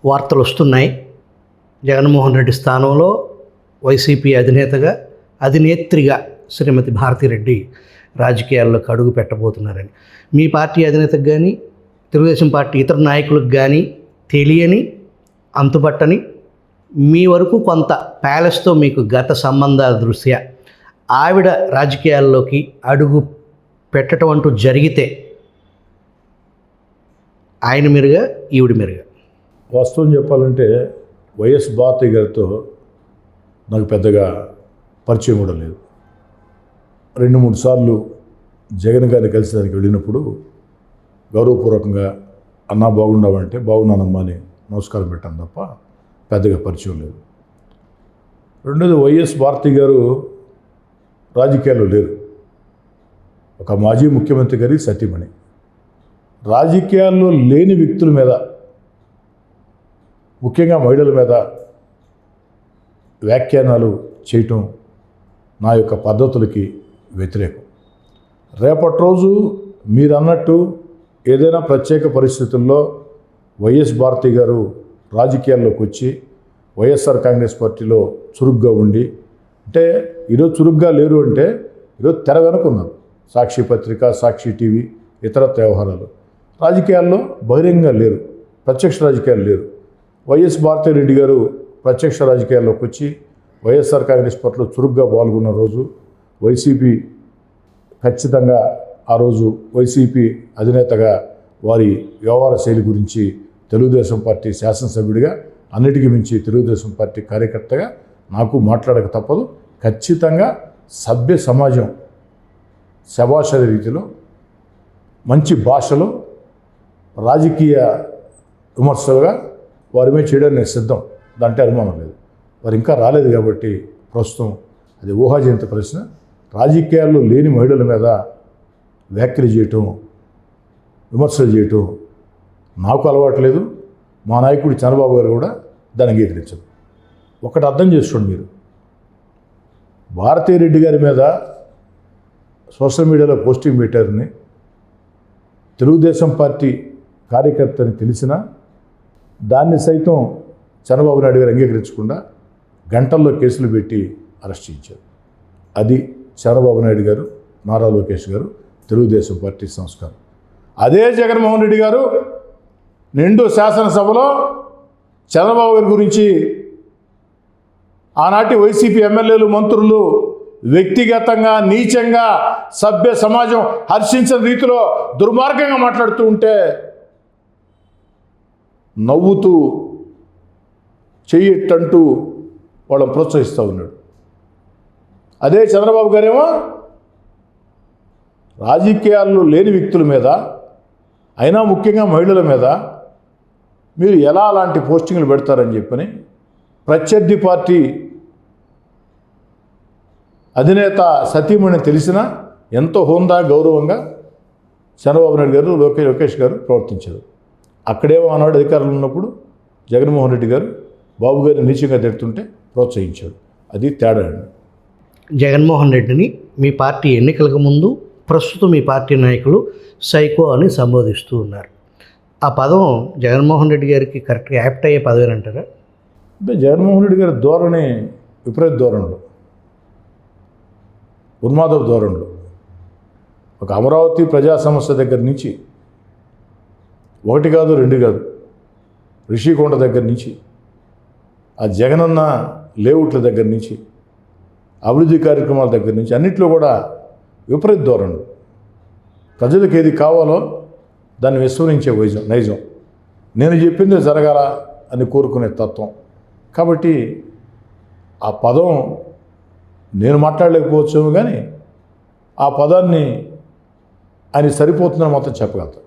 వార్తలు వస్తున్నాయి. జగన్మోహన్ రెడ్డి స్థానంలో వైసీపీ అధినేత్రిగా శ్రీమతి భారతిరెడ్డి రాజకీయాల్లోకి అడుగు పెట్టబోతున్నారని. మీ పార్టీ అధినేతకు కానీ తెలుగుదేశం పార్టీ ఇతర నాయకులకు కానీ తెలియని, అంతుపట్టని, మీ వరకు కొంత ప్యాలెస్తో మీకు గత సంబంధాల దృష్ట్యా ఆవిడ రాజకీయాల్లోకి అడుగు పెట్టడం అంటూ జరిగితే ఆయన మీరుగా, ఈవిడ మీరుగా? వాస్తవం చెప్పాలంటే వైఎస్ భారతి గారితో నాకు పెద్దగా పరిచయం కూడా లేదు. 2-3 సార్లు జగన్ గారిని కలిసేదానికి వెళ్ళినప్పుడు గౌరవపూర్వకంగా అన్నా బాగుండవంటే బాగున్నానమ్మా అని నమస్కారం పెట్టాను తప్ప పెద్దగా పరిచయం లేదు. రెండోది, వైఎస్ భారతి గారు రాజకీయాల్లో లేరు. ఒక మాజీ ముఖ్యమంత్రి గారి సతీమణి. రాజకీయాల్లో లేని వ్యక్తుల మీద, ముఖ్యంగా మహిళల మీద వ్యాఖ్యానాలు చేయటం నా యొక్క పద్ధతులకి వ్యతిరేకం. రేపటి రోజు మీరు అన్నట్టు ఏదైనా ప్రత్యేక పరిస్థితుల్లో వైఎస్ భారతి గారు రాజకీయాల్లోకి వచ్చి వైఎస్ఆర్ కాంగ్రెస్ పార్టీలో చురుగ్గా ఉండి, అంటే ఈరోజు చురుగ్గా లేరు అంటే ఈరోజు తెర వెనుకున్నారు. సాక్షి పత్రిక, సాక్షి టీవీ, ఇతర వ్యవహారాలు, రాజకీయాల్లో బహిరంగంగా లేరు, ప్రత్యక్ష రాజకీయాలు లేరు. వైఎస్ భారతిరెడ్డి గారు ప్రత్యక్ష రాజకీయాల్లోకి వచ్చి వైఎస్ఆర్ కాంగ్రెస్ పార్టీలో చురుగ్గా పాల్గొన్న రోజు వైసీపీ ఖచ్చితంగా ఆ రోజు వైసీపీ అధినేతగా వారి వ్యవహార శైలి గురించి తెలుగుదేశం పార్టీ శాసనసభ్యుడిగా, అన్నిటికీ మించి తెలుగుదేశం పార్టీ కార్యకర్తగా నాకు మాట్లాడక తప్పదు. ఖచ్చితంగా సభ్య సమాజం శభాషర రీతిలో మంచి భాషలో రాజకీయ విమర్శలుగా వారి మీద చేయడానికి నేను సిద్ధం, దాంట్లో అనుమానం లేదు. వారు ఇంకా రాలేదు కాబట్టి ప్రస్తుతం అది ఊహాజనిత ప్రశ్న. రాజకీయాల్లో లేని మహిళల మీద వ్యాఖ్యలు చేయటం, విమర్శలు చేయటం నాకు అలవాటు లేదు. మా నాయకుడు చంద్రబాబు గారు కూడా దాన్ని అంగీకరించదు. ఒకటి అర్థం చేసుకోండి మీరు, భారతిరెడ్డి గారి మీద సోషల్ మీడియాలో పోస్టింగ్ పెట్టారని తెలుగుదేశం పార్టీ కార్యకర్తని తెలిసినా దాన్ని సైతం చంద్రబాబు నాయుడు గారు అంగీకరించకుండా గంటల్లో కేసులు పెట్టి అరెస్ట్ చేయించారు. అది చంద్రబాబు నాయుడు గారు, నారా లోకేష్ గారు, తెలుగుదేశం పార్టీ సంస్కారం. అదే జగన్మోహన్ రెడ్డి గారు నిండు శాసనసభలో చంద్రబాబు గారి గురించి ఆనాటి వైసీపీ ఎమ్మెల్యేలు, మంత్రులు వ్యక్తిగతంగా, నీచంగా, సభ్య సమాజం హర్షించిన రీతిలో దుర్మార్గంగా మాట్లాడుతూ ఉంటే నవ్వుతూ చెయ్యట్టంటూ వాళ్ళని ప్రోత్సహిస్తూ ఉన్నాడు. అదే చంద్రబాబు గారేమో రాజకీయాల్లో లేని వ్యక్తుల మీద, అయినా ముఖ్యంగా మహిళల మీద మీరు ఎలా అలాంటి పోస్టింగ్లు పెడతారని చెప్పని ప్రత్యర్థి పార్టీ అధినేత సతీమణి తెలిసినా ఎంతో హోందా, గౌరవంగా చంద్రబాబు నాయుడు గారు, లోకేష్ గారు ప్రవర్తించారు. అక్కడేమో ఆనాడు అధికారులు ఉన్నప్పుడు జగన్మోహన్ రెడ్డి గారు బాబు గారిని నీచంగా తిడుతుంటే ప్రోత్సహించాడు. అది తేడా అండి. జగన్మోహన్ రెడ్డిని మీ పార్టీ ఎన్నికలకు ముందు, ప్రస్తుతం మీ పార్టీ నాయకులు సైకో అని సంబోధిస్తూ ఉన్నారు. ఆ పదం జగన్మోహన్ రెడ్డి గారికి కరెక్ట్గా యాప్ట్ అయ్యే పదవి అంటారా? అంటే జగన్మోహన్ రెడ్డి గారి ధోరణి విపరీత ధోరణులు, ఉన్మాదపు ధోరణులు. ఒక అమరావతి ప్రజా సమస్య దగ్గర నుంచి, 1 కాదు 2 కాదు, రిషికొండ దగ్గర నుంచి, ఆ జగనన్న లేఅవుట్ల దగ్గర నుంచి, అభివృద్ధి కార్యక్రమాల దగ్గర నుంచి అన్నింటిలో కూడా విపరీత ధోరణులు. ప్రజలకు ఏది కావాలో దాన్ని విస్మరించే నైజం, నేను చెప్పిందే జరగాల అని కోరుకునే తత్వం. కాబట్టి ఆ పదం నేను మాట్లాడలేకపోవచ్చేమో కానీ ఆ పదాన్ని ఆయన సరిపోతుందని మొత్తం చెప్పగలుగుతాను.